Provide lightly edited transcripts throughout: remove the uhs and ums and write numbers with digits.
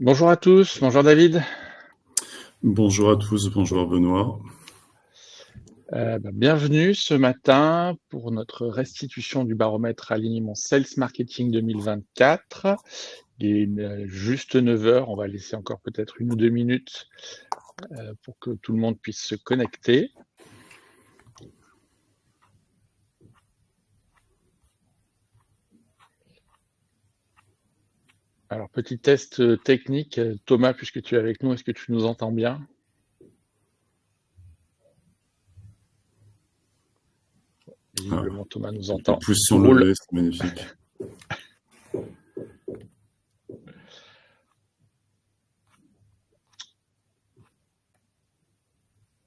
Bonjour à tous, bonjour David. Bonjour à tous, bonjour Benoît. Bienvenue ce matin pour notre restitution du baromètre alignement Sales Marketing 2024. Il est juste 9 heures, on va laisser encore peut-être 1 ou 2 minutes pour que tout le monde puisse se connecter. Alors, petit test technique. Thomas, puisque tu es avec nous, est-ce que tu nous entends bien? Visiblement, Thomas nous entend. Les pouces sont levés, c'est magnifique.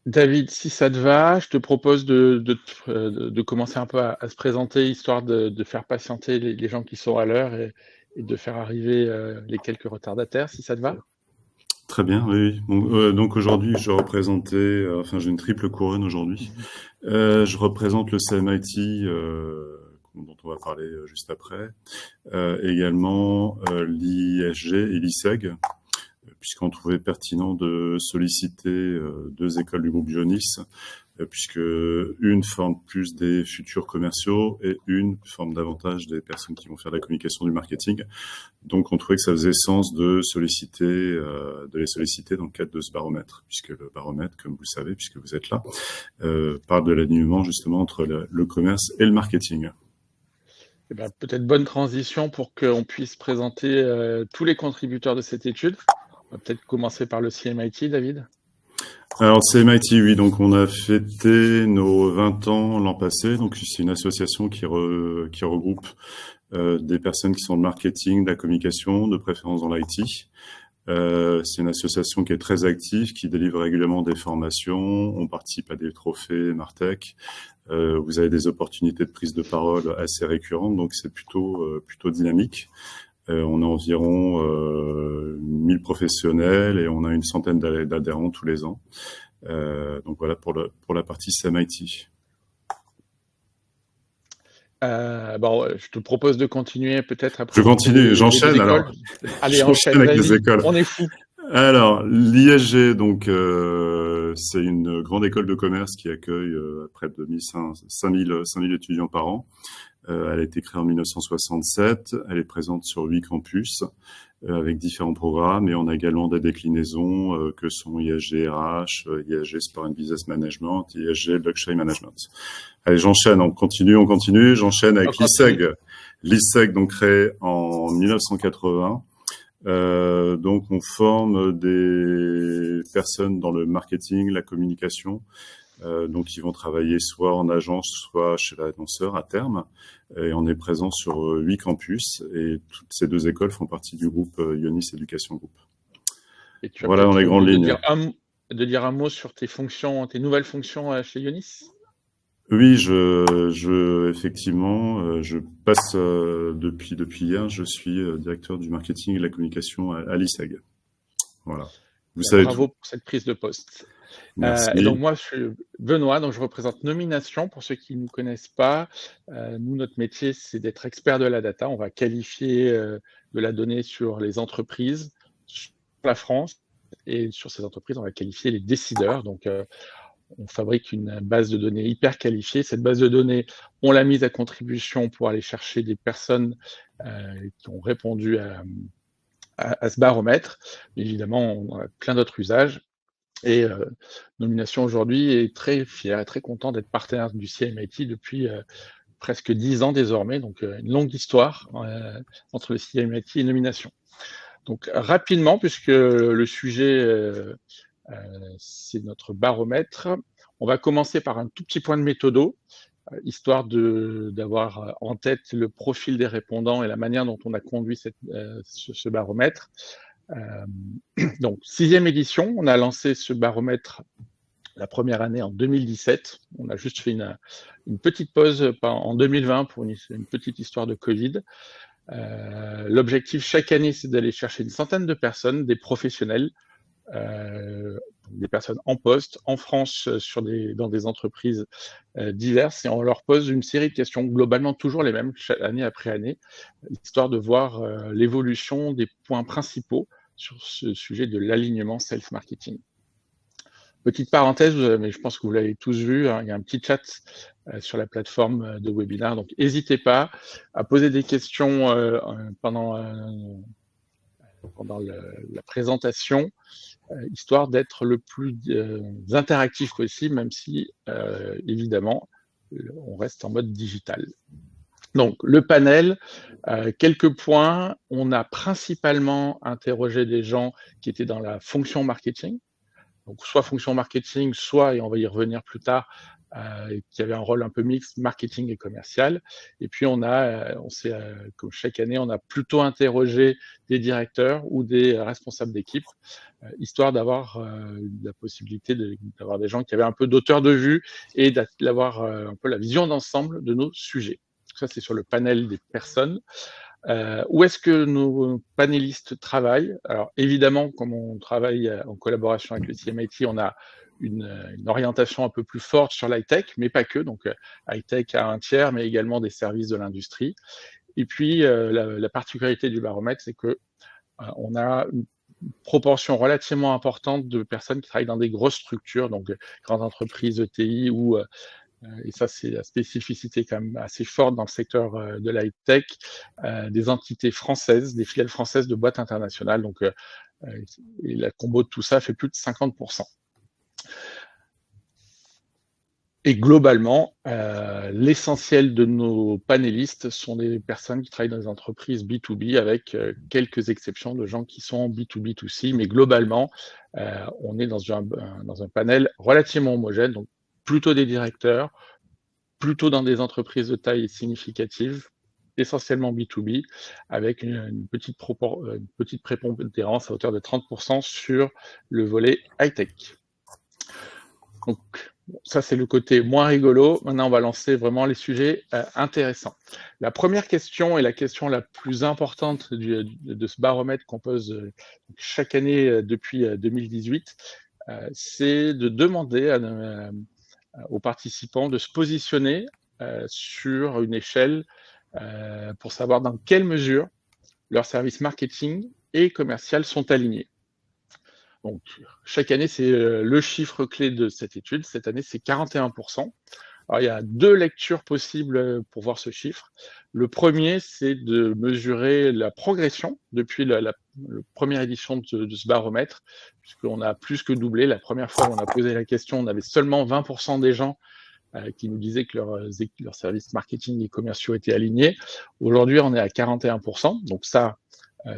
David, si ça te va, je te propose de commencer un peu à se présenter, histoire de faire patienter les gens qui sont à l'heure et de faire arriver les quelques retardataires, si ça te va. Très bien, oui. Donc aujourd'hui, je représentais, j'ai une triple couronne aujourd'hui. Je représente le CMIT, dont on va parler juste après. Également l'ISG et l'ISEG, puisqu'on trouvait pertinent de solliciter deux écoles du groupe Ionis, puisque une forme plus des futurs commerciaux et une forme davantage des personnes qui vont faire de la communication, du marketing. Donc on trouvait que ça faisait sens de les solliciter dans le cadre de ce baromètre, puisque le baromètre, comme vous le savez, puisque vous êtes là, parle de l'alignement justement entre le commerce et le marketing. Peut-être bonne transition pour qu'on puisse présenter tous les contributeurs de cette étude. On va peut-être commencer par le CMIT, David. Alors CMIT, oui, donc on a fêté nos 20 ans l'an passé. Donc c'est une association qui regroupe des personnes qui sont dans le marketing, de la communication, de préférence dans l'IT. C'est une association qui est très active, qui délivre régulièrement des formations. On participe à des trophées Martech. Vous avez des opportunités de prise de parole assez récurrentes, donc c'est plutôt dynamique. On a environ 1000 professionnels et on a une centaine d'adhérents tous les ans. Donc voilà pour la partie CMIT. Je te propose de continuer peut-être après. Je continue, j'enchaîne alors. Allez, enchaîne avec les vas-y, écoles. on est fou. Alors, l'ISG, donc, c'est une grande école de commerce qui accueille près de 5000 étudiants par an. Elle a été créée en 1967. Elle est présente sur 8 campus avec différents programmes. Et on a également des déclinaisons que sont ISG RH, ISG Sport and Business Management, ISG Luxury Management. Allez, j'enchaîne, on continue. J'enchaîne avec l'ISEG. L'ISEG, donc créé en 1980. Donc, on forme des personnes dans le marketing, la communication, donc ils vont travailler soit en agence, soit chez l'annonceur à terme. Et on est présent sur 8 campus et toutes ces deux écoles font partie du groupe Ionis Education Group. Et tu as voilà dans les grandes lignes. De dire un mot sur tes fonctions, tes nouvelles fonctions chez Ionis. Oui, effectivement, je passe depuis hier, je suis directeur du marketing et de la communication à l'ISEG. Voilà. Vous savez bravo tout. pour cette prise de poste. Merci. Et donc moi, je suis Benoît, donc je représente Nomination. Pour ceux qui ne nous connaissent pas, nous, notre métier, c'est d'être expert de la data. On va qualifier de la donnée sur les entreprises, sur la France, et sur ces entreprises, on va qualifier les décideurs. Donc, on fabrique une base de données hyper qualifiée. Cette base de données, on l'a mise à contribution pour aller chercher des personnes qui ont répondu à ce baromètre. Mais évidemment, on a plein d'autres usages. Et Nomination aujourd'hui est très fier et très content d'être partenaire du CMIT depuis presque 10 ans désormais. Donc, une longue histoire entre le CMIT et Nomination. Donc, rapidement, puisque le sujet c'est notre baromètre. On va commencer par un tout petit point de méthodo, histoire d'avoir en tête le profil des répondants et la manière dont on a conduit ce baromètre. Donc, 6e édition, on a lancé ce baromètre la première année en 2017. On a juste fait une petite pause en 2020 pour une petite histoire de Covid. L'objectif chaque année, c'est d'aller chercher une centaine de personnes, des professionnels, des personnes en poste en France dans des entreprises diverses, et on leur pose une série de questions, globalement toujours les mêmes, année après année, histoire de voir l'évolution des points principaux sur ce sujet de l'alignement self-marketing. Petite parenthèse, mais je pense que vous l'avez tous vu, hein, il y a un petit chat sur la plateforme de webinaire, donc n'hésitez pas à poser des questions pendant la présentation, histoire d'être le plus interactif possible, même si, évidemment, on reste en mode digital. Donc, le panel, quelques points. On a principalement interrogé des gens qui étaient dans la fonction marketing, donc soit fonction marketing, soit, et on va y revenir plus tard, qui avait un rôle un peu mixte, marketing et commercial. Et puis comme chaque année, on a plutôt interrogé des directeurs ou des responsables d'équipe, histoire d'avoir la possibilité d'avoir des gens qui avaient un peu d'auteur de vue et d'avoir un peu la vision d'ensemble de nos sujets. Ça, c'est sur le panel des personnes. Où est-ce que nos panélistes travaillent? Alors évidemment, comme on travaille en collaboration avec le CMIT, on a une orientation un peu plus forte sur l'high-tech, mais pas que. Donc high-tech à un tiers, mais également des services de l'industrie. Et puis la particularité du baromètre, c'est que on a une proportion relativement importante de personnes qui travaillent dans des grosses structures, donc grandes entreprises, ETI ou et ça, c'est la spécificité quand même assez forte dans le secteur de l'high-tech, des entités françaises, des filiales françaises de boîtes internationales. Donc, et la combo de tout ça fait plus de 50%. Et globalement, l'essentiel de nos panélistes sont des personnes qui travaillent dans des entreprises B2B, avec quelques exceptions de gens qui sont B2B2C. Mais globalement, on est dans un panel relativement homogène, donc plutôt des directeurs, plutôt dans des entreprises de taille significative, essentiellement B2B, avec une petite prépondérance à hauteur de 30% sur le volet high-tech. Donc, ça, c'est le côté moins rigolo. Maintenant, on va lancer vraiment les sujets intéressants. La première question, et la question la plus importante de ce baromètre qu'on pose chaque année depuis 2018, c'est de demander aux participants de se positionner sur une échelle pour savoir dans quelle mesure leurs services marketing et commercial sont alignés. Donc, chaque année, c'est le chiffre clé de cette étude. Cette année, c'est 41%. Alors, il y a deux lectures possibles pour voir ce chiffre. Le premier, c'est de mesurer la progression depuis la première édition de ce baromètre, puisqu'on a plus que doublé. La première fois où on a posé la question, on avait seulement 20% des gens qui nous disaient que leurs services marketing et commerciaux étaient alignés. Aujourd'hui, on est à 41%. Donc ça,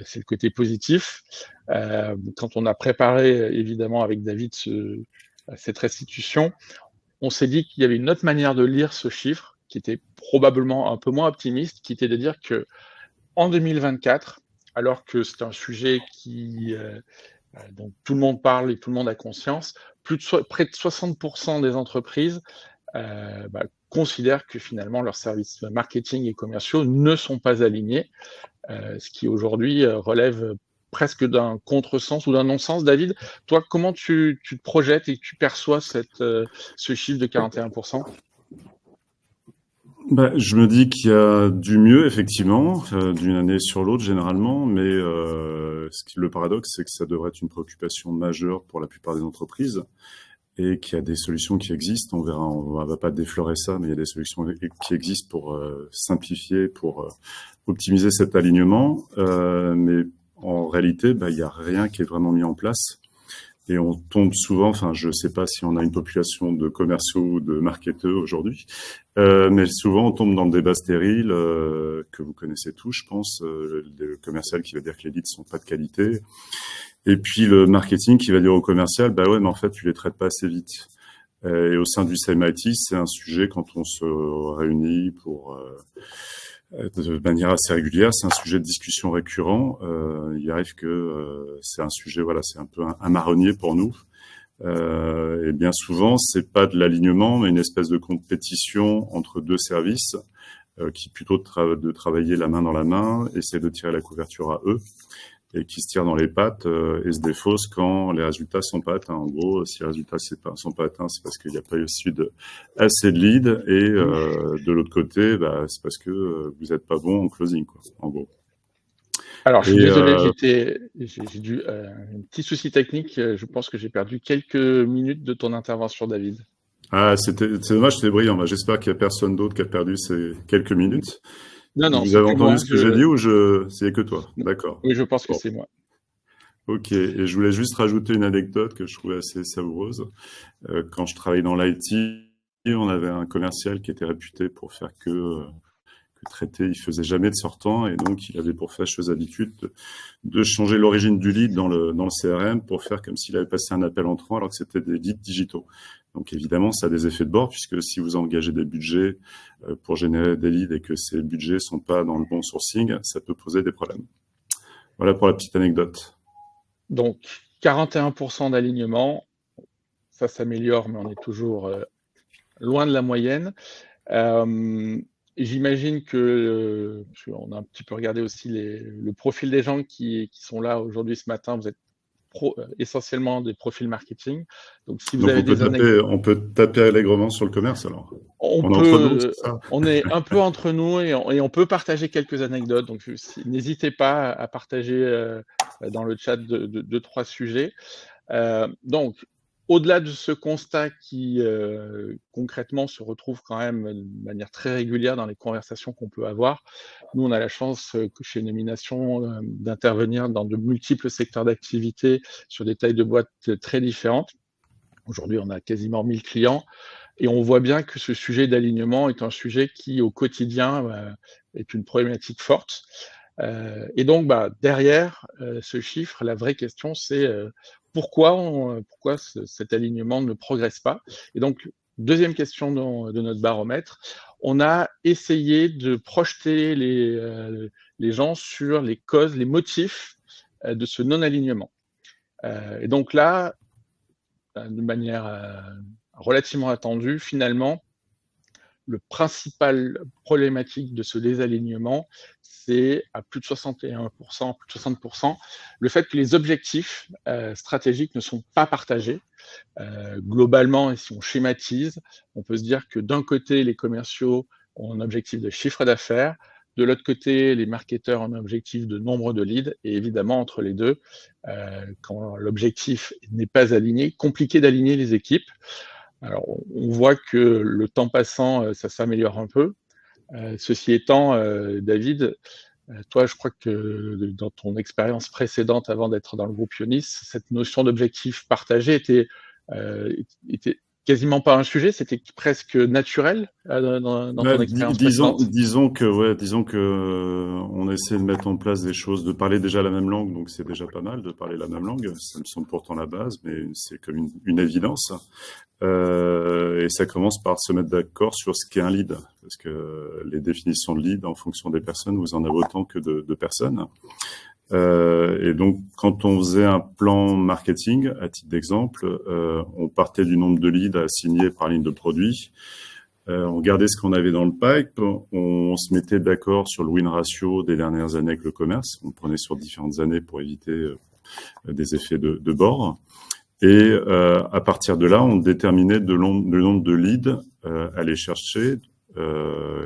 c'est le côté positif. Quand on a préparé, évidemment, avec David, cette restitution, on s'est dit qu'il y avait une autre manière de lire ce chiffre, qui était probablement un peu moins optimiste, qui était de dire que en 2024, alors que c'est un sujet dont tout le monde parle et tout le monde a conscience, près de 60% des entreprises considèrent que finalement leurs services marketing et commerciaux ne sont pas alignés, ce qui aujourd'hui relève presque d'un contresens ou d'un non-sens. David, toi, comment tu te projettes et tu perçois ce chiffre de 41%? Je me dis qu'il y a du mieux, effectivement, d'une année sur l'autre, généralement, mais le paradoxe, c'est que ça devrait être une préoccupation majeure pour la plupart des entreprises et qu'il y a des solutions qui existent. On verra, on va pas déflorer ça, mais il y a des solutions qui existent pour simplifier, pour optimiser cet alignement. Mais en réalité, il y a rien qui est vraiment mis en place. Et on tombe souvent, enfin, je sais pas si on a une population de commerciaux ou de marketeurs aujourd'hui, mais souvent on tombe dans le débat stérile que vous connaissez tous, je pense, le commercial qui va dire que les leads sont pas de qualité, et puis le marketing qui va dire au commercial, ouais, mais en fait, tu les traites pas assez vite. Et au sein du CMIT, c'est un sujet quand on se réunit pour de manière assez régulière, c'est un sujet de discussion récurrent. Il arrive que c'est un sujet, voilà, c'est un peu un marronnier pour nous. Et bien souvent, c'est pas de l'alignement, mais une espèce de compétition entre deux services qui plutôt de travailler la main dans la main, essaient de tirer la couverture à eux et qui se tirent dans les pattes et se défaussent quand les résultats sont pas atteints. En gros, si les résultats sont pas atteints, c'est parce qu'il n'y a pas eu assez de leads et de l'autre côté, c'est parce que vous n'êtes pas bon en closing, quoi, en gros. Alors, je suis Et désolé, j'ai dû un petit souci technique. Je pense que j'ai perdu quelques minutes de ton intervention, David. c'est dommage, c'était brillant. Bah, j'espère qu'il y a personne d'autre qui a perdu ces quelques minutes. Non, non, Vous c'est avez que entendu moi. ce que j'ai dit ou c'est que toi? D'accord. Oui, je pense que Bon. c'est moi. Ok. Et je voulais juste rajouter une anecdote que je trouvais assez savoureuse. Quand je travaillais dans l'IT, on avait un commercial qui était réputé pour faire que traiter. Il faisait jamais de sortant et donc il avait pour fâcheuse habitude de changer l'origine du lead dans le CRM pour faire comme s'il avait passé un appel entrant alors que c'était des leads digitaux. Donc évidemment, ça a des effets de bord puisque si vous engagez des budgets pour générer des leads et que ces budgets sont pas dans le bon sourcing, ça peut poser des problèmes. Voilà pour la petite anecdote. Donc, 41% d'alignement, ça s'améliore, mais on est toujours loin de la moyenne. J'imagine que, parce qu'on a un petit peu regardé aussi le profil des gens qui sont là aujourd'hui ce matin, vous êtes essentiellement des profils marketing. Donc, si vous Donc avez des anecdotes, on peut taper allègrement sur le commerce alors. on On est entre nous, peut, c'est ça? on est un peu entre nous et on peut partager quelques anecdotes. Donc, n'hésitez pas à partager dans le chat deux, trois sujets. Donc, au-delà de ce constat qui concrètement se retrouve quand même de manière très régulière dans les conversations qu'on peut avoir, nous on a la chance que chez Nomination d'intervenir dans de multiples secteurs d'activité sur des tailles de boîtes très différentes. Aujourd'hui, on a quasiment 1000 clients et on voit bien que ce sujet d'alignement est un sujet qui, au quotidien, est une problématique forte. Et donc, derrière ce chiffre, la vraie question, c'est pourquoi cet alignement ne progresse pas. Et donc, deuxième question de notre baromètre, on a essayé de projeter les gens sur les causes, les motifs de ce non-alignement. Et donc là, de manière relativement attendue, finalement, le principal problématique de ce désalignement, c'est à plus de 61%, plus de 60%, le fait que les objectifs stratégiques ne sont pas partagés. Globalement, et si on schématise, on peut se dire que d'un côté, les commerciaux ont un objectif de chiffre d'affaires, de l'autre côté, les marketeurs ont un objectif de nombre de leads, et évidemment, entre les deux, quand l'objectif n'est pas aligné, compliqué d'aligner les équipes. Alors, on voit que le temps passant, ça s'améliore un peu. Ceci étant, David, toi, je crois que dans ton expérience précédente, avant d'être dans le groupe Ionis, cette notion d'objectif partagé était quasiment pas un sujet, c'était presque naturel dans ton expérience précédente. Disons que on essaie de mettre en place des choses, de parler déjà la même langue, donc c'est déjà pas mal de parler la même langue. Ça me semble pourtant la base, mais c'est comme une évidence. Et ça commence par se mettre d'accord sur ce qu'est un lead, parce que les définitions de lead, en fonction des personnes, vous en avez autant que de personnes. Et donc, quand on faisait un plan marketing, à titre d'exemple, on partait du nombre de leads assignés par ligne de produit. On regardait ce qu'on avait dans le pipe, on se mettait d'accord sur le win ratio des dernières années avec le commerce. On prenait sur différentes années pour éviter des effets de bord. Et à partir de là, on déterminait le nombre de leads à aller chercher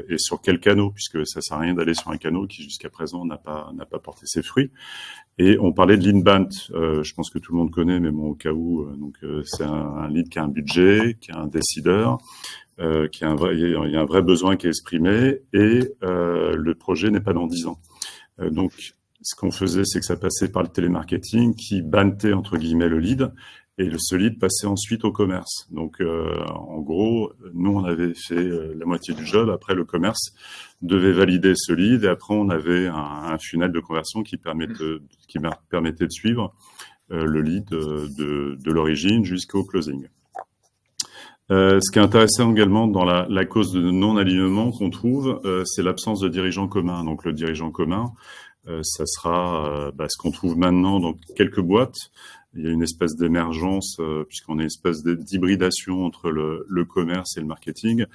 et sur quel canot, puisque ça sert à rien d'aller sur un canot qui jusqu'à présent n'a pas porté ses fruits. Et on parlait de l'inbound. Je pense que tout le monde connaît, mais bon, au cas où, c'est un lead qui a un budget, qui a un décideur, il y a un vrai besoin qui est exprimé, et le projet n'est pas dans 10 ans. Donc, ce qu'on faisait, c'est que ça passait par le télémarketing qui bantait, entre guillemets, le lead, et ce lead passait ensuite au commerce. Donc, en gros, nous, on avait fait la moitié du job. Après, le commerce devait valider ce lead, et après, on avait un funnel de conversion qui permettait de suivre le lead de l'origine jusqu'au closing. Ce qui est intéressant également dans la cause de non-alignement qu'on trouve, c'est l'absence de dirigeant commun. Donc, le dirigeant commun, ça sera ce qu'on trouve maintenant dans quelques boîtes. Il y a une espèce d'émergence, puisqu'on a une espèce d'hybridation entre le commerce et le marketing,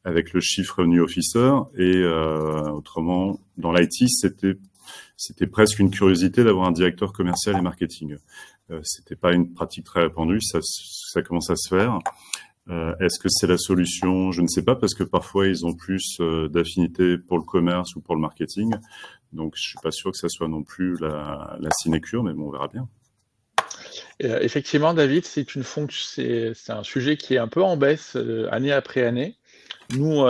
avec le chief revenue officer. Et autrement, dans l'IT, c'était presque une curiosité d'avoir un directeur commercial et marketing. C'était pas une pratique très répandue, ça commence à se faire. Est-ce que c'est la solution? Je ne sais pas, parce que parfois ils ont plus d'affinité pour le commerce ou pour le marketing. Donc, je suis pas sûr que ça soit non plus la sinécure, mais bon, on verra bien. Effectivement, David, c'est un sujet qui est un peu en baisse année après année. Nous,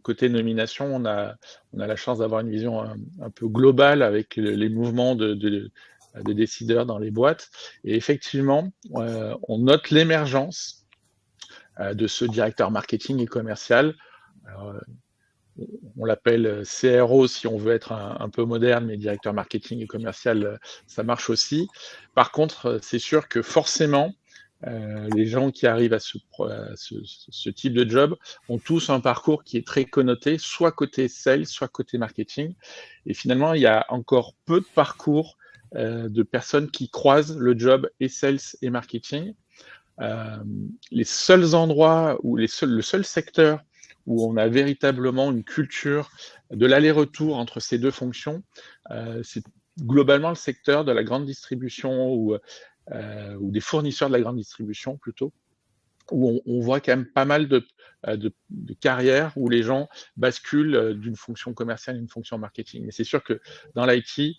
côté nomination, on a la chance d'avoir une vision un peu globale avec les mouvements de décideurs dans les boîtes. Et effectivement, on note l'émergence de ce directeur marketing et commercial. Alors, on l'appelle CRO si on veut être un peu moderne, mais directeur marketing et commercial, ça marche aussi. Par contre, c'est sûr que forcément, les gens qui arrivent à ce type de job ont tous un parcours qui est très connoté, soit côté sales, soit côté marketing. Et finalement, il y a encore peu de parcours de personnes qui croisent le job et sales et marketing. Les seuls endroits où le seul secteur où on a véritablement une culture de l'aller-retour entre ces deux fonctions, c'est globalement le secteur de la grande distribution ou des fournisseurs de la grande distribution plutôt, où on voit quand même pas mal de carrières où les gens basculent d'une fonction commerciale à une fonction marketing. Mais c'est sûr que dans l'IT,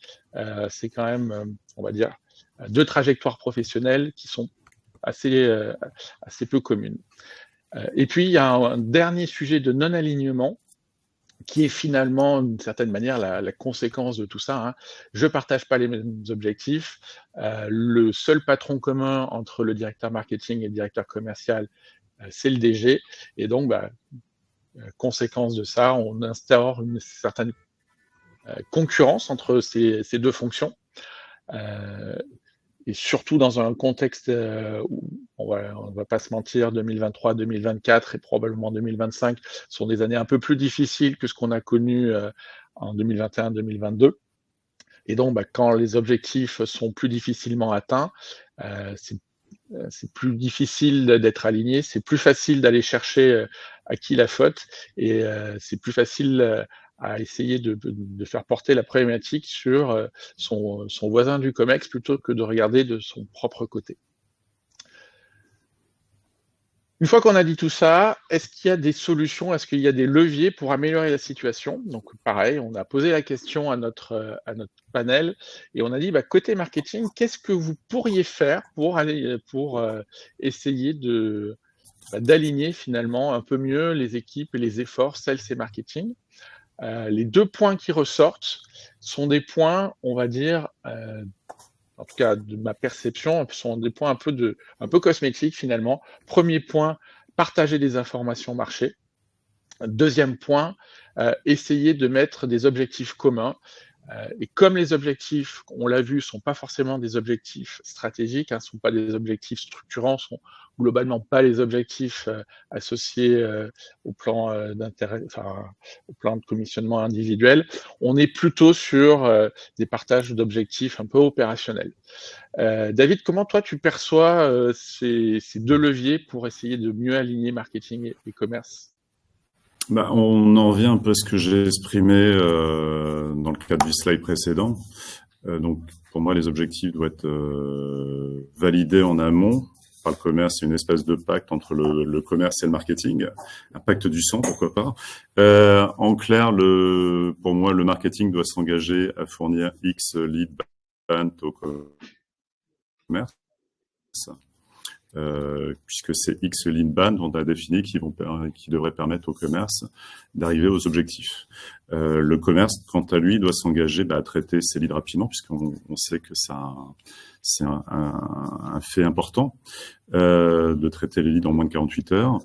c'est quand même, on va dire, deux trajectoires professionnelles qui sont assez peu communes. Et puis, il y a un dernier sujet de non-alignement qui est finalement, d'une certaine manière, la conséquence de tout ça. Hein. Je ne partage pas les mêmes objectifs. Le seul patron commun entre le directeur marketing et le directeur commercial, c'est le DG. Et donc, conséquence de ça, on instaure une certaine concurrence entre ces deux fonctions. Et surtout dans un contexte où on va pas se mentir, 2023, 2024 et probablement 2025 sont des années un peu plus difficiles que ce qu'on a connu en 2021, 2022. Et donc, quand les objectifs sont plus difficilement atteints, c'est plus difficile d'être aligné, c'est plus facile d'aller chercher à qui la faute, et c'est plus facile à essayer de faire porter la problématique sur son voisin du COMEX plutôt que de regarder de son propre côté. Une fois qu'on a dit tout ça, est-ce qu'il y a des solutions, est-ce qu'il y a des leviers pour améliorer la situation? Donc pareil, on a posé la question à notre panel et on a dit, côté marketing, qu'est-ce que vous pourriez faire pour essayer d'aligner finalement un peu mieux les équipes et les efforts sales et marketing? Les deux points qui ressortent sont des points, on va dire, en tout cas de ma perception, sont des points un peu cosmétiques finalement. Premier point, partager des informations marché. Deuxième point, essayer de mettre des objectifs communs. Et comme les objectifs, on l'a vu, ne sont pas forcément des objectifs stratégiques, ne sont pas des objectifs structurants, sont globalement pas les objectifs associés au plan d'intérêt, au plan de commissionnement individuel. On est plutôt sur des partages d'objectifs un peu opérationnels. David, comment toi tu perçois ces deux leviers pour essayer de mieux aligner marketing et commerce? On en revient un peu à ce que j'ai exprimé dans le cadre du slide précédent. Donc, pour moi, les objectifs doivent être validés en amont par le commerce. C'est une espèce de pacte entre le commerce et le marketing, un pacte du sang, pourquoi pas. En clair, pour moi, le marketing doit s'engager à fournir X lead band au commerce. Puisque c'est X lead band dont on a défini qui devrait permettre au commerce d'arriver aux objectifs. Le commerce, quant à lui, doit s'engager à traiter ses leads rapidement, puisqu'on sait que c'est un fait important de traiter les leads en moins de 48 heures.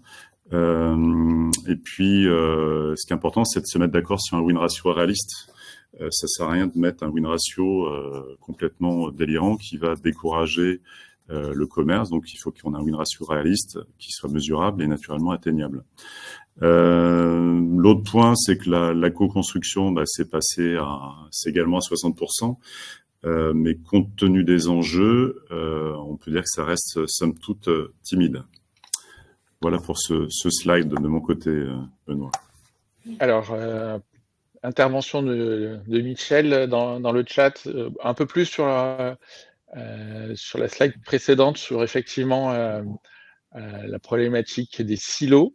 Et puis, ce qui est important, c'est de se mettre d'accord sur un win ratio réaliste. Ça sert à rien de mettre un win ratio complètement délirant qui va décourager le commerce. Donc, il faut qu'on ait un win ratio réaliste qui soit mesurable et naturellement atteignable. L'autre point, c'est que la co-construction, c'est également à 60%. Mais compte tenu des enjeux, on peut dire que ça reste somme toute timide. Voilà pour ce slide de mon côté, Benoît. Alors, intervention de Michel dans le chat, un peu plus sur la slide précédente, sur effectivement la problématique des silos.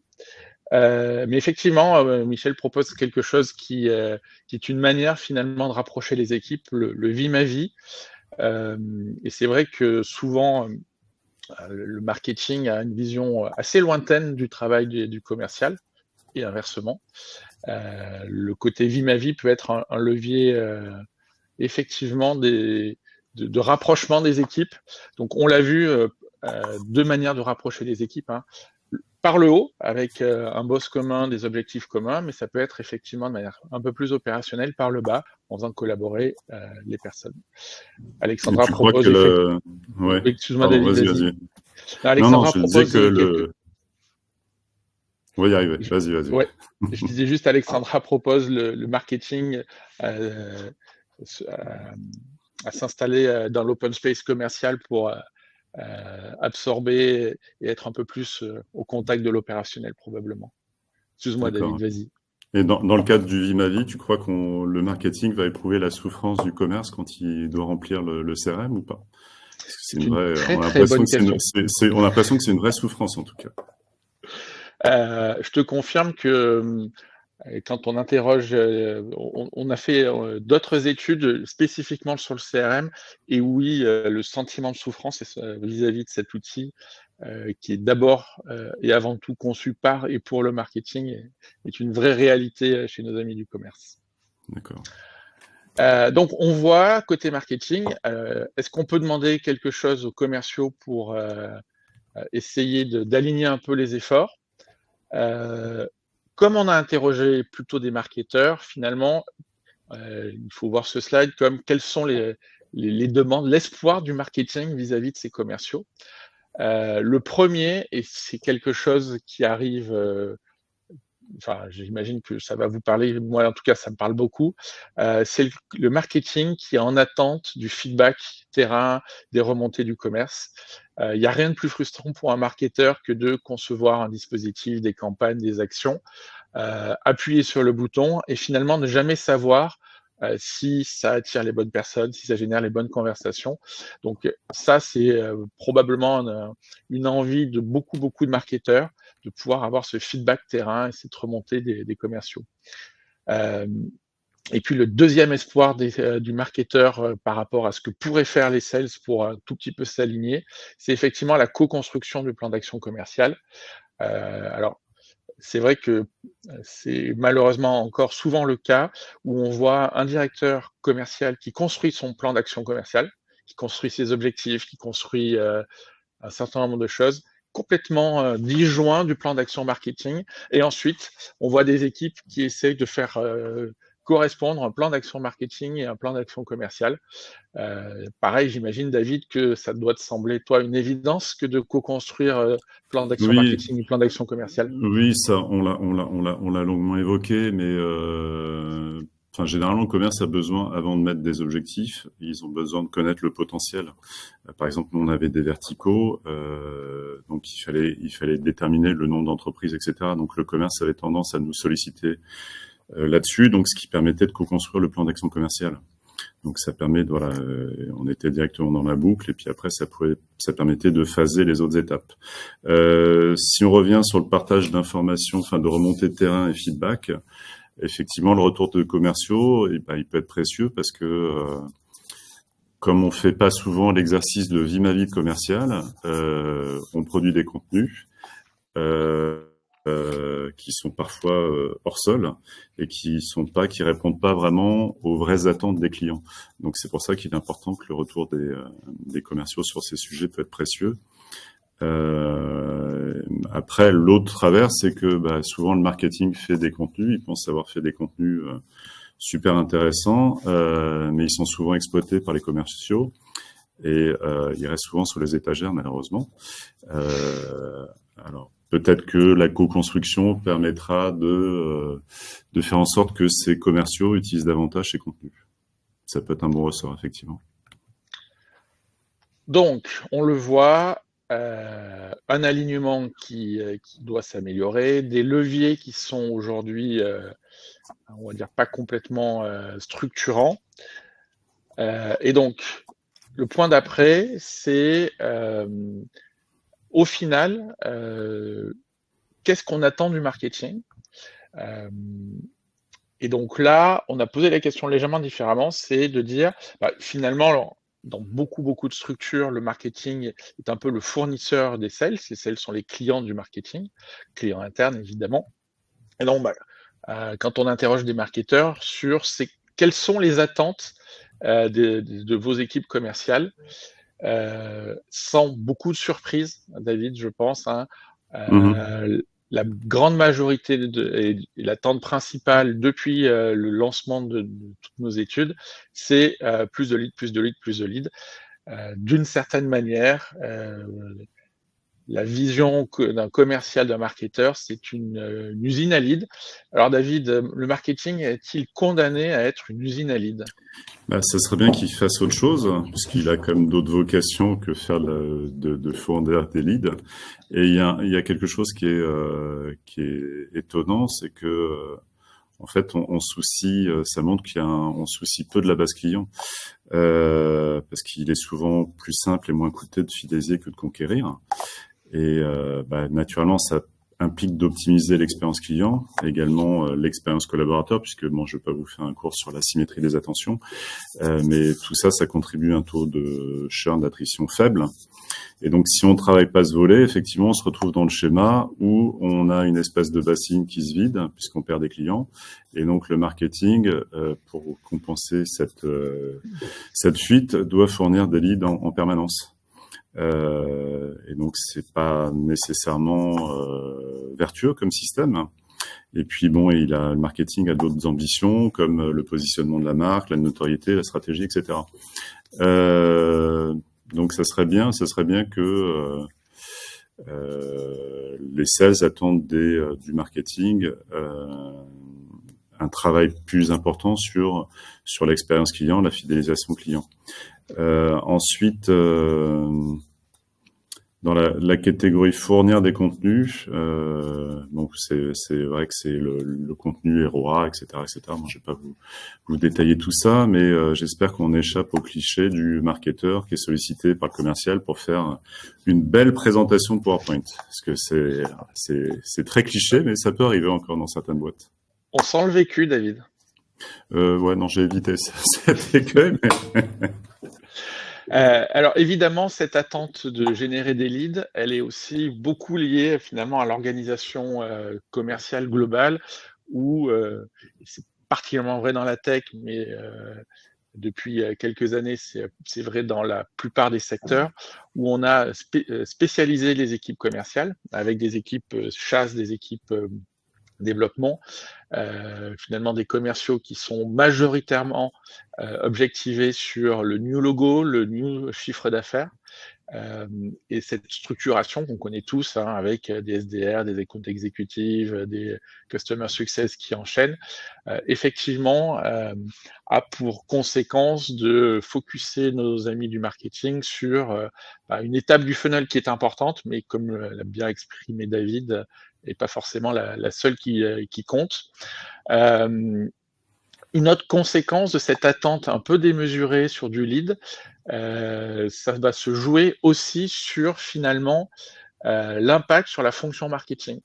Mais effectivement, Michel propose quelque chose qui est une manière finalement de rapprocher les équipes, le vie ma vie. Et c'est vrai que souvent, le marketing a une vision assez lointaine du travail du commercial et inversement. Le côté vie ma vie peut être un levier effectivement de rapprochement des équipes. Donc on l'a vu, deux manières de rapprocher les équipes, hein. Par le haut, avec un boss commun, des objectifs communs, mais ça peut être effectivement de manière un peu plus opérationnelle par le bas, en faisant collaborer les personnes. Et Alexandra tu crois que propose effectivement. Ouais, Excuse-moi pardon, David, vas-y, vas-y. vas-y. Non, non, Alexandra je disais propose que quelques. On va y arriver. Vas-y, vas-y. Ouais, je disais juste, Alexandra propose le marketing euh, à s'installer dans l'open space commercial pour absorber et être un peu plus au contact de l'opérationnel probablement. Excuse-moi D'accord. David, vas-y. Et dans le cadre du Vie ma vie, tu crois que le marketing va éprouver la souffrance du commerce quand il doit remplir le CRM ou pas? Parce que c'est C'est une une vraie, très on a très l'impression bonne que question. on a l'impression que c'est une vraie souffrance en tout cas. Je te confirme que quand on interroge, on a fait d'autres études spécifiquement sur le CRM, et oui, le sentiment de souffrance vis-à-vis de cet outil, qui est d'abord et avant tout conçu par et pour le marketing, est une vraie réalité chez nos amis du commerce. D'accord. Donc on voit côté marketing, est-ce qu'on peut demander quelque chose aux commerciaux pour essayer d'aligner un peu les efforts? Comme on a interrogé plutôt des marketeurs, finalement, il faut voir ce slide comme quelles sont les demandes, l'espoir du marketing vis-à-vis de ces commerciaux. Le premier, et c'est quelque chose qui arrive, enfin, j'imagine que ça va vous parler, moi en tout cas, ça me parle beaucoup, c'est le marketing qui est en attente du feedback terrain, des remontées du commerce. Il n'y a rien de plus frustrant pour un marketeur que de concevoir un dispositif, des campagnes, des actions, appuyer sur le bouton et finalement ne jamais savoir si ça attire les bonnes personnes, si ça génère les bonnes conversations. Donc ça, c'est probablement une envie de beaucoup de marketeurs de pouvoir avoir ce feedback terrain et cette remontée des commerciaux. Et puis le deuxième espoir du marketeur par rapport à ce que pourraient faire les sales pour un tout petit peu s'aligner, c'est effectivement la co-construction du plan d'action commercial. Alors, c'est vrai que c'est malheureusement encore souvent le cas où on voit un directeur commercial qui construit son plan d'action commerciale, qui construit ses objectifs, qui construit un certain nombre de choses, complètement disjoint du plan d'action marketing. Et ensuite, on voit des équipes qui essayent de faire correspondre un plan d'action marketing et un plan d'action commercial. Pareil, j'imagine, David, que ça doit te sembler, toi, une évidence que de co-construire plan d'action Oui, marketing et plan d'action commercial. oui, ça, on l'a longuement évoqué, mais enfin, généralement, le commerce a besoin, avant de mettre des objectifs, ils ont besoin de connaître le potentiel. Par exemple, nous, on avait des verticaux, donc il fallait déterminer le nombre d'entreprises, etc. Donc, le commerce avait tendance à nous solliciter là-dessus, donc ce qui permettait de co-construire le plan d'action commerciale. Donc ça permet de, voilà, on était directement dans la boucle et puis après ça permettait de phaser les autres étapes. Si on revient sur le partage d'informations, enfin de remontée de terrain et feedback, effectivement le retour de commerciaux, il peut être précieux parce que comme on fait pas souvent l'exercice de vie ma vie commercial, on produit des contenus. Qui sont parfois hors sol et qui répondent pas vraiment aux vraies attentes des clients. Donc c'est pour ça qu'il est important que le retour des commerciaux sur ces sujets peut être précieux. Après, l'autre travers, c'est que souvent le marketing fait des contenus, ils pensent avoir fait des contenus super intéressants, mais ils sont souvent exploités par les commerciaux et ils restent souvent sous les étagères malheureusement. Alors peut-être que la co-construction permettra de faire en sorte que ces commerciaux utilisent davantage ces contenus. Ça peut être un bon ressort, effectivement. Donc, on le voit, un alignement qui doit s'améliorer, des leviers qui sont aujourd'hui, on va dire, pas complètement structurants. Et donc, le point d'après, c'est au final, qu'est-ce qu'on attend du marketing? Et donc là, on a posé la question légèrement différemment, c'est de dire, finalement, dans beaucoup de structures, le marketing est un peu le fournisseur des sales. Les sales sont les clients du marketing, clients internes évidemment. Et donc, quand on interroge des marketeurs sur quelles sont les attentes de vos équipes commerciales, sans beaucoup de surprises, David, je pense, hein, la grande majorité et l'attente principale depuis le lancement de toutes nos études, c'est plus de leads, plus de leads, plus de leads. D'une certaine manière, la vision d'un commercial, d'un marketeur, c'est une usine à leads. Alors David, le marketing est-il condamné à être une usine à leads? Ça serait bien qu'il fasse autre chose, puisqu'il a quand même d'autres vocations que faire de fournir des leads. Et il y a quelque chose qui est étonnant, c'est que en fait, on soucie, ça montre on soucie peu de la base client, parce qu'il est souvent plus simple et moins coûteux de fidéliser que de conquérir. Et naturellement, ça implique d'optimiser l'expérience client, également l'expérience collaborateur, puisque bon, je vais pas vous faire un cours sur la symétrie des attentions, mais tout ça, ça contribue à un taux de churn, d'attrition faible. Et donc, si on travaille pas ce volet, effectivement, on se retrouve dans le schéma où on a une espèce de bassine qui se vide, puisqu'on perd des clients. Et donc, le marketing, pour compenser cette fuite, doit fournir des leads en permanence. Et donc, c'est pas nécessairement vertueux comme système. Et puis, bon, le marketing a d'autres ambitions, comme le positionnement de la marque, la notoriété, la stratégie, etc. Donc, ça serait bien que les sales attendent du marketing un travail plus important sur l'expérience client, la fidélisation client. Ensuite, dans la catégorie fournir des contenus, donc c'est vrai que c'est le contenu ROA, etc., etc. Moi, je vais pas vous détailler tout ça, mais j'espère qu'on échappe au cliché du marketeur qui est sollicité par le commercial pour faire une belle présentation de PowerPoint, parce que c'est très cliché, mais ça peut arriver encore dans certaines boîtes. On sent le vécu, David. Ouais, non, j'ai évité cet écueil, mais... Alors évidemment, cette attente de générer des leads, elle est aussi beaucoup liée finalement à l'organisation commerciale globale, où c'est particulièrement vrai dans la tech, mais depuis quelques années, c'est vrai dans la plupart des secteurs, où on a spécialisé les équipes commerciales avec des équipes chasse, des équipes développement, finalement des commerciaux qui sont majoritairement objectivés sur le new logo, le new chiffre d'affaires, et cette structuration qu'on connaît tous, hein, avec des SDR, des comptes exécutifs, des customer success qui enchaînent, effectivement a pour conséquence de focuser nos amis du marketing sur une étape du funnel qui est importante, mais comme l'a bien exprimé David, et pas forcément la seule qui compte. Une autre conséquence de cette attente un peu démesurée sur du lead, ça va se jouer aussi sur finalement l'impact sur la fonction marketing.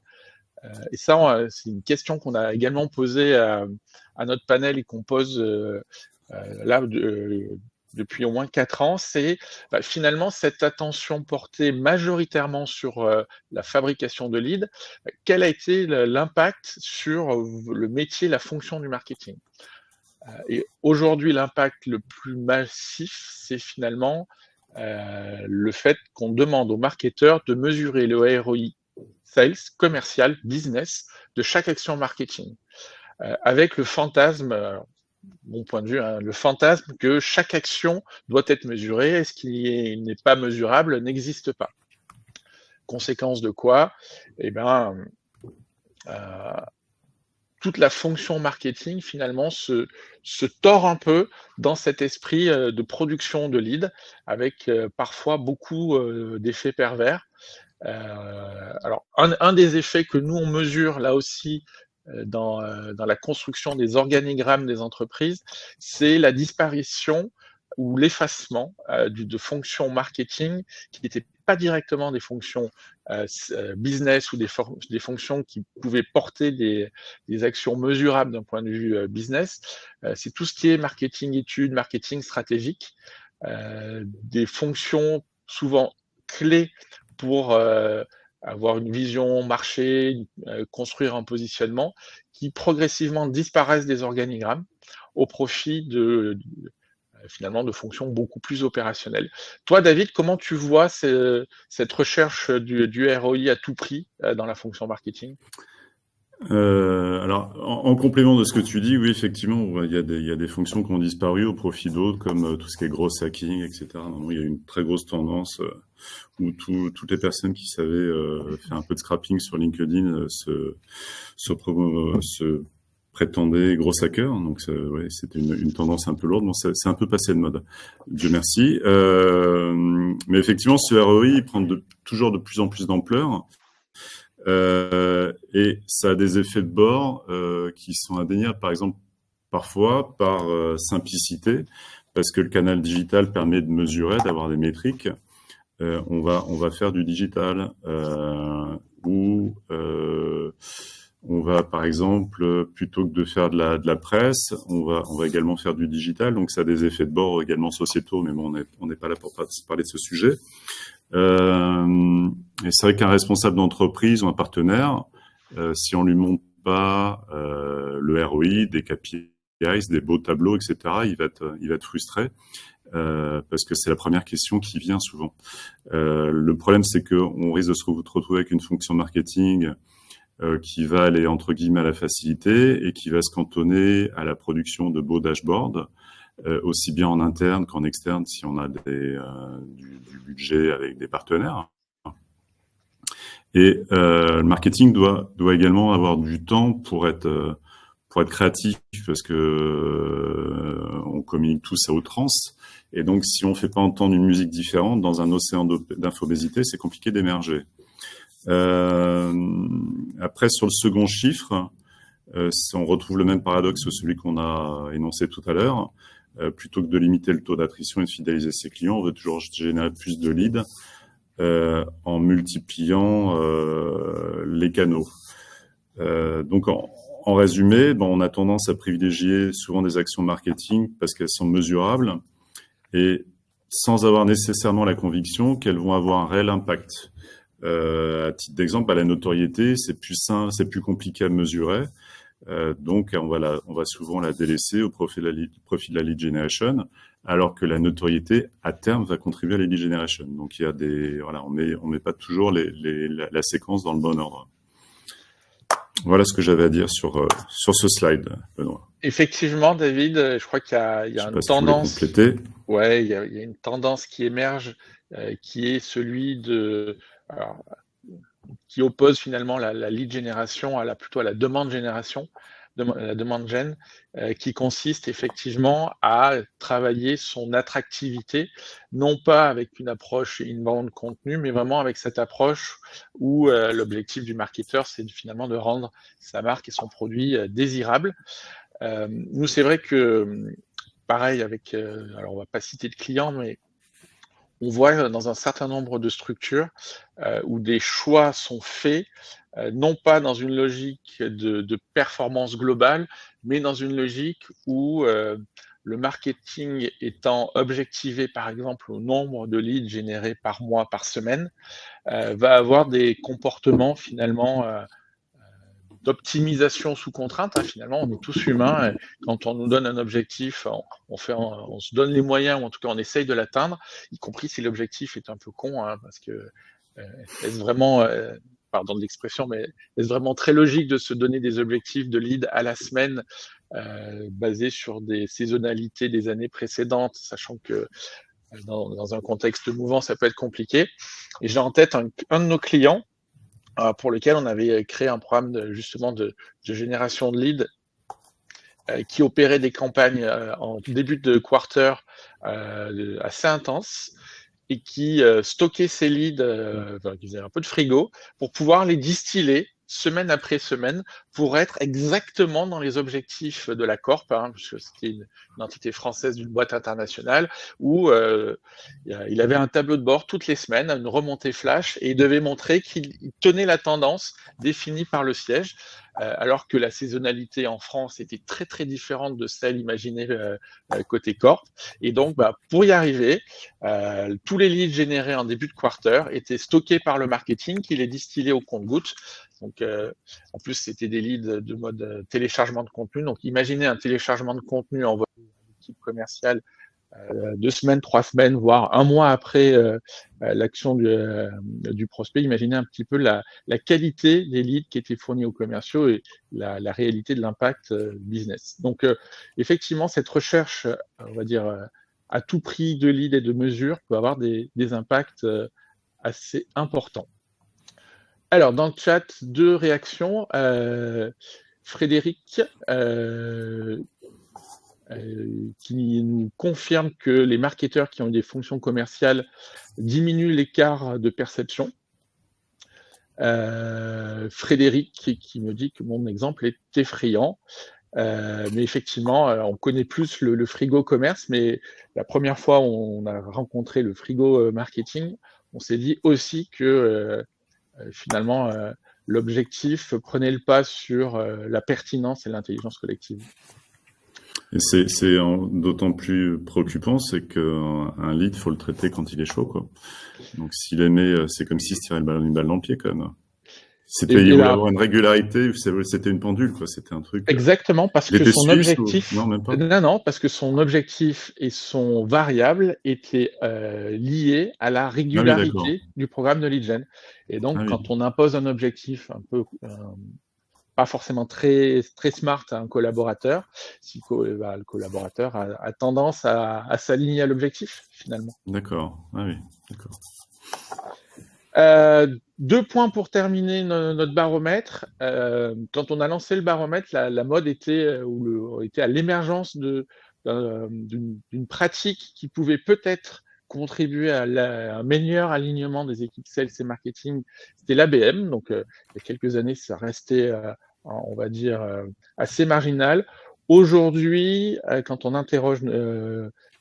Et ça, c'est une question qu'on a également posée à notre panel et qu'on pose là depuis au moins 4 ans, c'est finalement cette attention portée majoritairement sur la fabrication de leads, quel a été l'impact sur le métier, la fonction du marketing? Et aujourd'hui, l'impact le plus massif, c'est finalement le fait qu'on demande aux marketeurs de mesurer le ROI sales, commercial, business de chaque action marketing, avec le fantasme, mon point de vue, hein, le fantasme que chaque action doit être mesurée, et ce qui n'est pas mesurable n'existe pas. Conséquence de quoi? Eh bien, toute la fonction marketing, finalement, se tord un peu dans cet esprit de production de leads, avec parfois beaucoup d'effets pervers. Alors, un des effets que nous, on mesure là aussi dans la construction des organigrammes des entreprises, c'est la disparition ou l'effacement de fonctions marketing qui n'étaient pas directement des fonctions business ou des fonctions qui pouvaient porter des actions mesurables d'un point de vue business. C'est tout ce qui est marketing études, marketing stratégique, des fonctions souvent clés pour avoir une vision marché, construire un positionnement, qui progressivement disparaissent des organigrammes au profit finalement de fonctions beaucoup plus opérationnelles. Toi, David, comment tu vois cette recherche du ROI à tout prix dans la fonction marketing? Alors, en complément de ce que tu dis, oui, effectivement, il y a des fonctions qui ont disparu au profit d'autres, comme tout ce qui est gros hacking, etc. Non, il y a une très grosse tendance où toutes les personnes qui savaient faire un peu de scrapping sur LinkedIn se prétendaient gros hackers. Donc, ouais, c'était une tendance un peu lourde. Bon, c'est un peu passé de mode. Dieu merci. Mais effectivement, ce ROI, il prend toujours de plus en plus d'ampleur. Et ça a des effets de bord qui sont indéniables, par exemple, parfois par simplicité, parce que le canal digital permet de mesurer, d'avoir des métriques. On va faire du digital ou on va, par exemple, plutôt que de faire de la presse, on va également faire du digital. Donc, ça a des effets de bord également sociétaux, mais bon, on n'est pas là pour parler de ce sujet. Et c'est vrai qu'un responsable d'entreprise ou un partenaire, si on lui montre pas le ROI, des KPIs, des beaux tableaux, etc., il va être frustré parce que c'est la première question qui vient souvent. Le problème, c'est qu'on risque de se retrouver avec une fonction marketing qui va aller entre guillemets à la facilité et qui va se cantonner à la production de beaux dashboards, aussi bien en interne qu'en externe si on a du budget avec des partenaires. Et le marketing doit également avoir du temps pour être créatif parce que on communique tous à outrance. Et donc, si on fait pas entendre une musique différente dans un océan d'infobésité, c'est compliqué d'émerger. Après, sur le second chiffre, on retrouve le même paradoxe que celui qu'on a énoncé tout à l'heure. Plutôt que de limiter le taux d'attrition et de fidéliser ses clients, on veut toujours générer plus de leads en multipliant les canaux. Donc, en résumé, on a tendance à privilégier souvent des actions marketing parce qu'elles sont mesurables et sans avoir nécessairement la conviction qu'elles vont avoir un réel impact. À titre d'exemple, la notoriété, c'est plus simple, c'est plus compliqué à mesurer. Donc, on va souvent la délaisser au profit de la lead generation, alors que la notoriété, à terme, va contribuer à la lead generation. Donc, il y a on met pas toujours la séquence dans le bon ordre. Voilà ce que j'avais à dire sur ce slide, Benoît. Effectivement, David, je crois qu'il y a une tendance. Si vous voulez compléter. Ouais, il y a une tendance qui émerge, qui est celui qui oppose finalement la lead génération plutôt à la demande génération, la demande gen, qui consiste effectivement à travailler son attractivité, non pas avec une approche inbound contenu, mais vraiment avec cette approche où l'objectif du marketeur, c'est finalement de rendre sa marque et son produit désirable. Nous, c'est vrai que, pareil, alors on va pas citer de clients, mais on voit dans un certain nombre de structures où des choix sont faits, non pas dans une logique de performance globale, mais dans une logique où le marketing étant objectivé, par exemple, au nombre de leads générés par mois, par semaine, va avoir des comportements finalement d'optimisation sous contrainte. Finalement, on est tous humains. Et quand on nous donne un objectif, on se donne les moyens, ou en tout cas, on essaye de l'atteindre, y compris si l'objectif est un peu con, parce que est-ce vraiment, pardon de l'expression, mais est-ce vraiment très logique de se donner des objectifs de lead à la semaine basés sur des saisonnalités des années précédentes, sachant que dans un contexte mouvant, ça peut être compliqué. Et j'ai en tête un de nos clients pour lequel on avait créé un programme de génération de leads qui opérait des campagnes en début de quarter assez intenses et qui stockait ces leads, qui faisaient un peu de frigo, pour pouvoir les distiller semaine après semaine pour être exactement dans les objectifs de la Corp, parce que c'était une entité française d'une boîte internationale, où il avait un tableau de bord toutes les semaines, une remontée flash, et il devait montrer qu'il tenait la tendance définie par le siège, alors que la saisonnalité en France était très très différente de celle imaginée côté Corp. Et donc, pour y arriver, tous les leads générés en début de quarter étaient stockés par le marketing qui les distillait au compte-gouttes. Donc, en plus, c'était des leads de mode téléchargement de contenu. Donc, imaginez un téléchargement de contenu envoyé à l'équipe commerciale 2 semaines, 3 semaines, voire un mois après l'action du prospect. Imaginez un petit peu la qualité des leads qui étaient fournis aux commerciaux et la réalité de l'impact business. Donc, effectivement, cette recherche, on va dire, à tout prix de leads et de mesures peut avoir des impacts assez importants. Alors, dans le chat, 2 réactions. Frédéric, qui nous confirme que les marketeurs qui ont des fonctions commerciales diminuent l'écart de perception. Frédéric qui me dit que mon exemple est effrayant. Mais effectivement, on connaît plus le frigo commerce, mais la première fois où on a rencontré le frigo marketing, on s'est dit aussi que finalement, l'objectif prenait le pas sur la pertinence et l'intelligence collective. Et c'est d'autant plus préoccupant, c'est qu'un lead, faut le traiter quand il est chaud, quoi. Donc s'il aimait, c'est comme s'il se tirait une balle dans le pied, quand même. Il voulait avoir une régularité, c'était une pendule, quoi. C'était un truc. Exactement, parce que son objectif. Non, même pas. Non, parce que son objectif et son variable étaient liés à la régularité du programme de lead gen. Et donc, quand on impose un objectif un peu pas forcément très smart à un collaborateur, le collaborateur a tendance à s'aligner à l'objectif, finalement. D'accord. Ah oui, d'accord. 2 points pour terminer notre baromètre. Quand on a lancé le baromètre, la mode était à l'émergence d'une pratique qui pouvait peut-être contribuer à un meilleur alignement des équipes sales et marketing. C'était l'ABM. Donc, il y a quelques années, ça restait, on va dire, assez marginal. Aujourd'hui, quand on interroge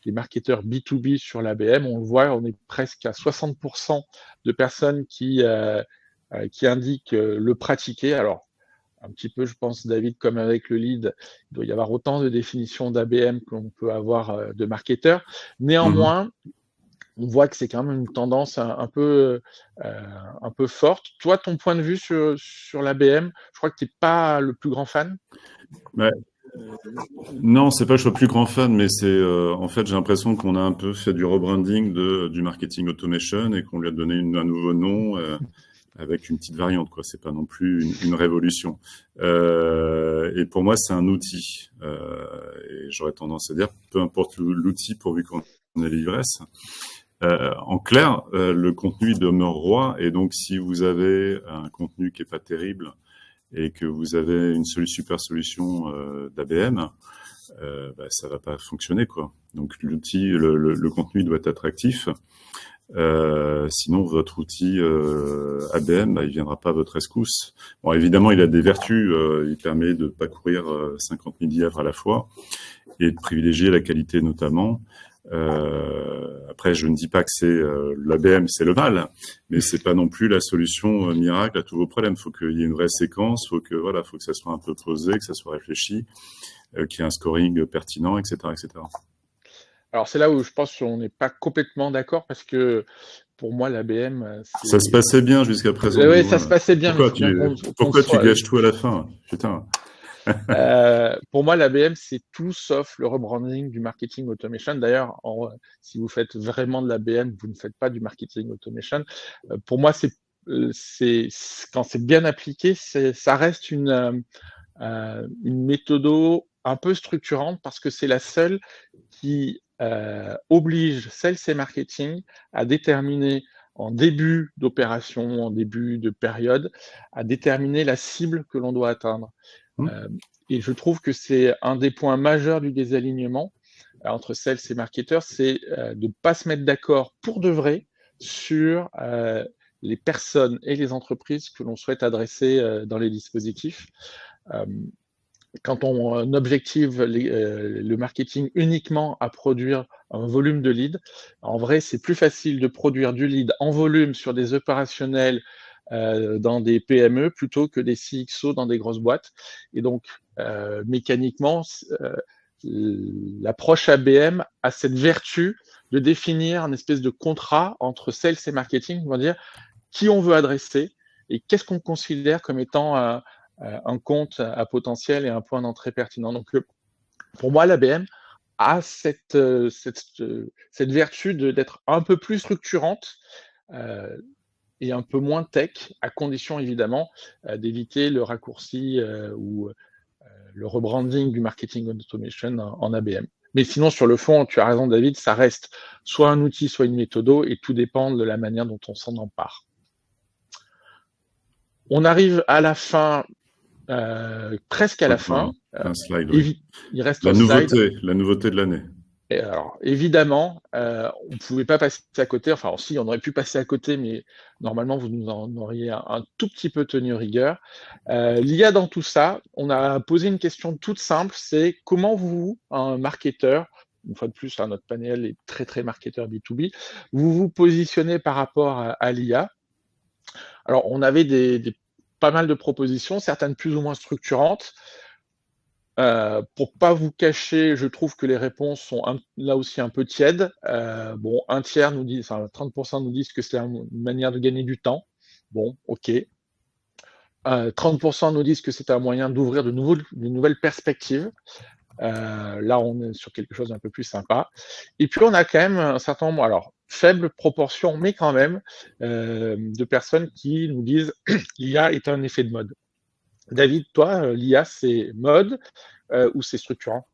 les marketeurs B2B sur l'ABM, on le voit, on est presque à 60% de personnes qui indiquent le pratiquer. Alors, un petit peu, je pense, David, comme avec le lead, il doit y avoir autant de définitions d'ABM qu'on peut avoir de marketeurs. Néanmoins, on voit que c'est quand même une tendance un peu forte. Toi, ton point de vue sur l'ABM, je crois que tu n'es pas le plus grand fan. Non, c'est pas que je sois plus grand fan, mais c'est en fait j'ai l'impression qu'on a un peu fait du rebranding du marketing automation et qu'on lui a donné un nouveau nom avec une petite variante, quoi. C'est pas non plus une révolution. Et pour moi, c'est un outil. Et j'aurais tendance à dire, peu importe l'outil, pourvu qu'on ait l'ivresse. En clair, le contenu demeure roi. Et donc, si vous avez un contenu qui est pas terrible et que vous avez une super solution d'ABM, ça va pas fonctionner, quoi. Donc l'outil, le contenu doit être attractif. Sinon, votre outil ABM, il viendra pas à votre rescousse. Bon, évidemment, il a des vertus. Il permet de pas courir 50 000 dièvres à la fois et de privilégier la qualité notamment. Après, je ne dis pas que c'est l'ABM, c'est le mal, mais c'est pas non plus la solution miracle à tous vos problèmes. Faut qu'il y ait une vraie séquence, faut que ça soit un peu posé, que ça soit réfléchi, qu'il y ait un scoring pertinent, etc., etc. Alors c'est là où je pense qu'on n'est pas complètement d'accord parce que pour moi l'ABM. Ça se passait bien jusqu'à présent. Oui, ça se passait bien. Pourquoi tu gâches tout à la fin, putain. Pour moi, l'ABM, c'est tout sauf le rebranding du marketing automation. D'ailleurs, si vous faites vraiment de l'ABM, vous ne faites pas du marketing automation. Pour moi, quand c'est bien appliqué, ça reste une méthode un peu structurante parce que c'est la seule qui oblige sales et marketing à déterminer en début d'opération, en début de période, à déterminer la cible que l'on doit atteindre. Et je trouve que c'est un des points majeurs du désalignement entre sales et marketeurs, c'est de ne pas se mettre d'accord pour de vrai sur les personnes et les entreprises que l'on souhaite adresser dans les dispositifs. Quand on objective le marketing uniquement à produire un volume de leads, en vrai, c'est plus facile de produire du lead en volume sur des opérationnels dans des PME plutôt que des CXO dans des grosses boîtes. Et donc, mécaniquement, l'approche ABM a cette vertu de définir un espèce de contrat entre sales et marketing, on va dire qui on veut adresser et qu'est-ce qu'on considère comme étant un compte à potentiel et un point d'entrée pertinent. Donc, pour moi, l'ABM a cette vertu d'être un peu plus structurante et un peu moins tech, à condition évidemment d'éviter le raccourci ou le rebranding du marketing automation en ABM. Mais sinon, sur le fond, tu as raison, David, ça reste soit un outil, soit une méthode, et tout dépend de la manière dont on s'en empare. On arrive à la fin, presque à la fin. Un slide, oui. Il reste un slide. La nouveauté de l'année. Et alors, évidemment, on ne pouvait pas passer à côté. Enfin, si, on aurait pu passer à côté, mais normalement, vous nous en auriez un tout petit peu tenu rigueur. L'IA dans tout ça, on a posé une question toute simple, c'est comment vous, un marketeur, une fois de plus, notre panel est très, très marketeur B2B, vous vous positionnez par rapport à l'IA. Alors, on avait pas mal de propositions, certaines plus ou moins structurantes. Pour pas vous cacher, je trouve que les réponses sont là aussi un peu tièdes. Bon, un tiers nous dit, enfin 30% nous disent que c'est une manière de gagner du temps. Bon, ok. 30% nous disent que c'est un moyen d'ouvrir de nouvelles perspectives. Là, on est sur quelque chose d'un peu plus sympa. Et puis, on a quand même un certain nombre, alors faible proportion, mais quand même, de personnes qui nous disent l'IA est un effet de mode. David, toi, l'IA, c'est mode ou c'est structurant?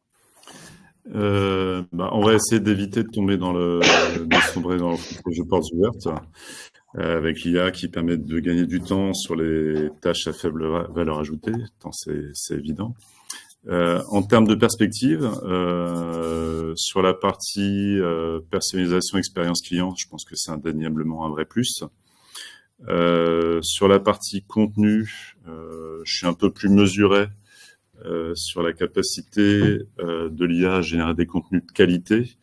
On va essayer d'éviter de tomber de sombrer dans le jeu portes ouvertes avec l'IA qui permet de gagner du temps sur les tâches à faible valeur ajoutée, tant c'est évident. En termes de perspective, sur la partie personnalisation expérience client, je pense que c'est indéniablement un vrai plus. Sur la partie contenu, je suis un peu plus mesuré sur la capacité de l'IA à générer des contenus de qualité.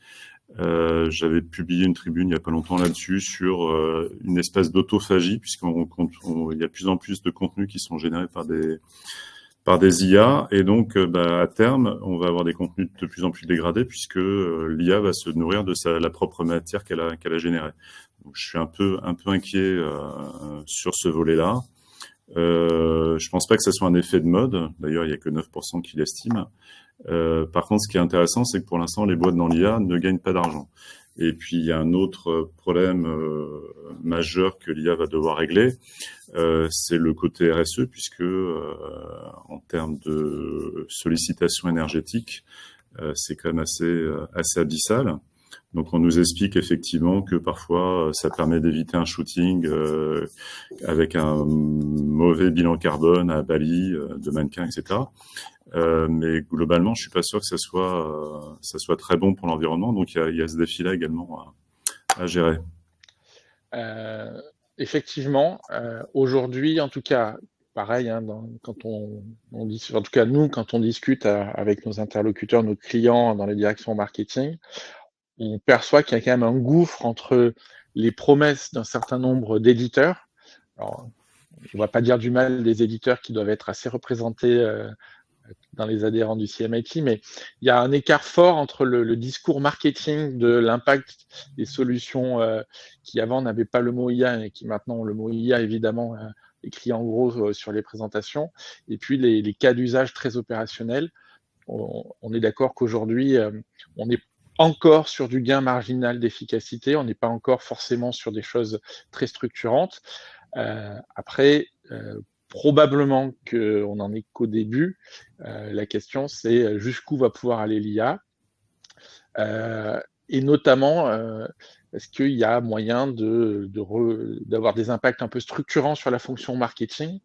J'avais publié une tribune il n'y a pas longtemps là-dessus sur une espèce d'autophagie, puisqu'il y a de plus en plus de contenus qui sont générés par des IA, et donc à terme, on va avoir des contenus de plus en plus dégradés, puisque l'IA va se nourrir de la propre matière qu'elle a générée. Donc, je suis un peu inquiet sur ce volet-là. Je pense pas que ça soit un effet de mode. D'ailleurs, il y a que 9% qui l'estiment. Par contre, ce qui est intéressant, c'est que pour l'instant, les boîtes dans l'IA ne gagnent pas d'argent. Et puis, il y a un autre problème majeur que l'IA va devoir régler, c'est le côté RSE, puisque en termes de sollicitation énergétique, c'est quand même assez abyssal. Donc, on nous explique effectivement que parfois, ça permet d'éviter un shooting avec un mauvais bilan carbone à Bali, de mannequins, etc. Mais globalement, je suis pas sûr que ça soit très bon pour l'environnement. Donc, il y a ce défi-là également à gérer. Effectivement, aujourd'hui, en tout cas, pareil, quand on dit, en tout cas nous, quand on discute avec nos interlocuteurs, nos clients dans les directions marketing, on perçoit qu'il y a quand même un gouffre entre les promesses d'un certain nombre d'éditeurs. Alors, on ne va pas dire du mal des éditeurs qui doivent être assez représentés dans les adhérents du CMIT, mais il y a un écart fort entre le discours marketing de l'impact des solutions qui avant n'avaient pas le mot IA et qui maintenant ont le mot IA évidemment écrit en gros sur les présentations, et puis les cas d'usage très opérationnels. On est d'accord qu'aujourd'hui, on est encore sur du gain marginal d'efficacité, on n'est pas encore forcément sur des choses très structurantes. Après, probablement qu'on n'en est qu'au début. La question, c'est jusqu'où va pouvoir aller l'IA et notamment, est-ce qu'il y a moyen d'avoir des impacts un peu structurants sur la fonction marketing.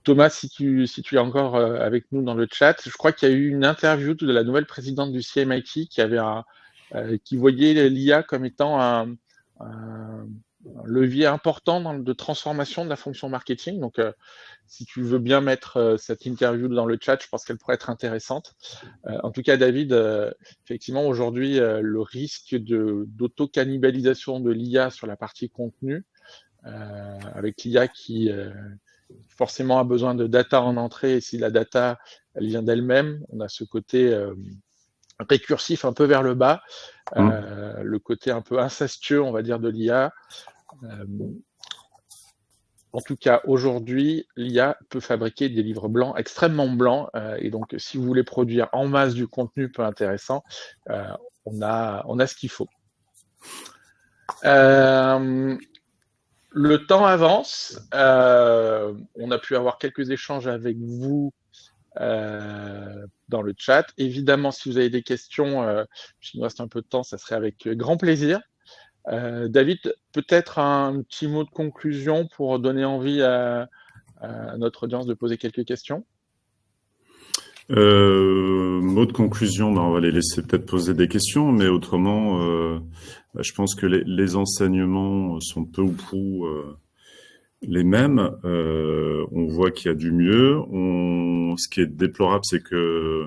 Thomas, si tu es encore avec nous dans le chat, je crois qu'il y a eu une interview de la nouvelle présidente du CMIT qui voyait l'IA comme étant levier important de transformation de la fonction marketing. Donc, si tu veux bien mettre cette interview dans le chat, je pense qu'elle pourrait être intéressante. En tout cas, David, effectivement, aujourd'hui, le risque d'auto-cannibalisation de l'IA sur la partie contenu, avec l'IA qui forcément a besoin de data en entrée, et si la data, elle vient d'elle-même, on a ce côté récursif un peu vers le bas, le côté un peu incestueux, on va dire, de l'IA. En tout cas, aujourd'hui, l'IA peut fabriquer des livres blancs extrêmement blancs, et donc si vous voulez produire en masse du contenu peu intéressant, on a ce qu'il faut. Le temps avance, on a pu avoir quelques échanges avec vous dans le chat. Évidemment, si vous avez des questions, s'il nous reste un peu de temps, ça serait avec grand plaisir. David, peut-être un petit mot de conclusion pour donner envie à notre audience de poser quelques questions. Mot de conclusion, on va les laisser peut-être poser des questions, mais autrement, je pense que les enseignements sont peu ou prou les mêmes. On voit qu'il y a du mieux. Ce qui est déplorable, c'est que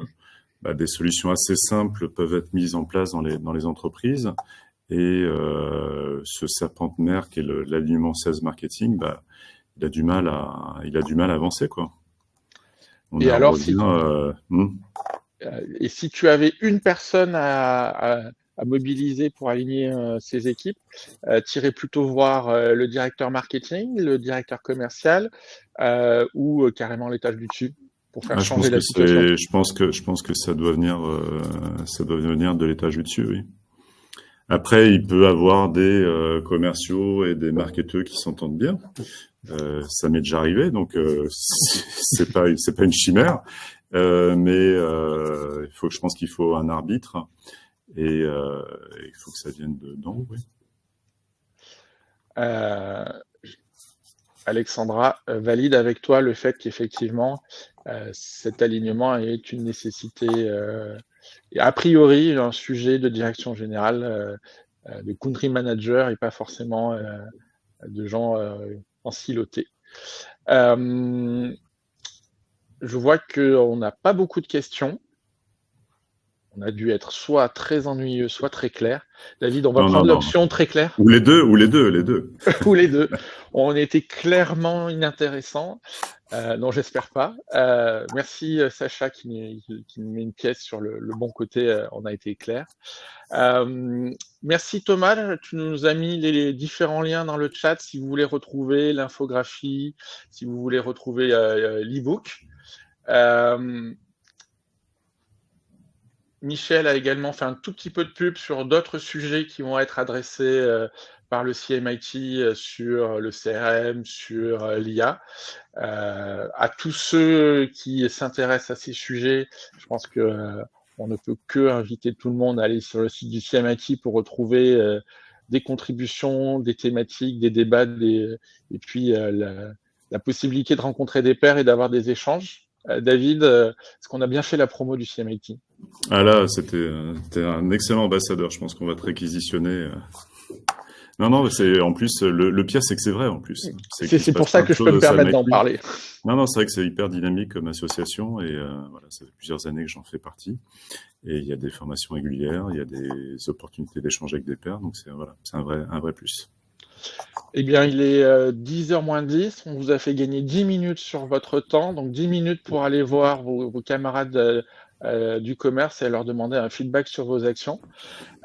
des solutions assez simples peuvent être mises en place dans les entreprises. Et ce serpent de mer qui est l'alignement sales marketing, il a du mal à avancer, quoi. Et alors, si tu avais une personne à mobiliser pour aligner ces équipes, tu irais plutôt voir le directeur marketing, le directeur commercial ou carrément l'étage du dessus pour faire changer la situation? Je pense que ça doit venir de l'étage du dessus, oui. Après, il peut avoir des commerciaux et des marketeurs qui s'entendent bien. Ça m'est déjà arrivé, donc c'est pas une chimère, mais je pense qu'il faut un arbitre et il faut que ça vienne d'en haut. Oui. Alexandra valide avec toi le fait qu'effectivement cet alignement est une nécessité, et a priori un sujet de direction générale, de country manager et pas forcément de gens en siloté. Je vois qu'on n'a pas beaucoup de questions. On a dû être soit très ennuyeux, soit très clair. David, on va prendre l'option très clair. Ou les deux. Ou les deux. On était clairement inintéressants. Non, j'espère pas. Merci Sacha qui nous met une pièce sur le bon côté. On a été clair. Merci Thomas, tu nous as mis les différents liens dans le chat si vous voulez retrouver l'infographie, si vous voulez retrouver l'e-book. Michel a également fait un tout petit peu de pub sur d'autres sujets qui vont être adressés par le CMIT sur le CRM, sur l'IA. À tous ceux qui s'intéressent à ces sujets, je pense que on ne peut que inviter tout le monde à aller sur le site du CMIT pour retrouver des contributions, des thématiques, des débats, et puis la possibilité de rencontrer des pairs et d'avoir des échanges. David, est-ce qu'on a bien fait la promo du CMIT? Ah là, c'était un excellent ambassadeur. Je pense qu'on va te réquisitionner. Non, c'est en plus le pire, c'est que c'est vrai en plus. C'est pour ça que je peux me permettre d'en parler. Non, c'est vrai que c'est hyper dynamique comme association et voilà, ça fait plusieurs années que j'en fais partie. Et il y a des formations régulières, il y a des opportunités d'échanger avec des pairs, donc c'est un vrai plus. Eh bien, il est 10h moins 10. On vous a fait gagner 10 minutes sur votre temps, donc 10 minutes pour aller voir vos camarades du commerce et leur demander un feedback sur vos actions.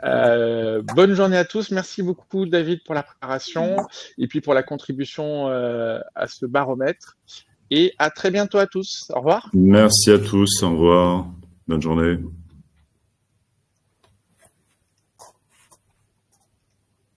Bonne journée à tous. Merci beaucoup, David, pour la préparation et puis pour la contribution à ce baromètre. Et à très bientôt à tous. Au revoir. Merci à tous. Au revoir. Bonne journée.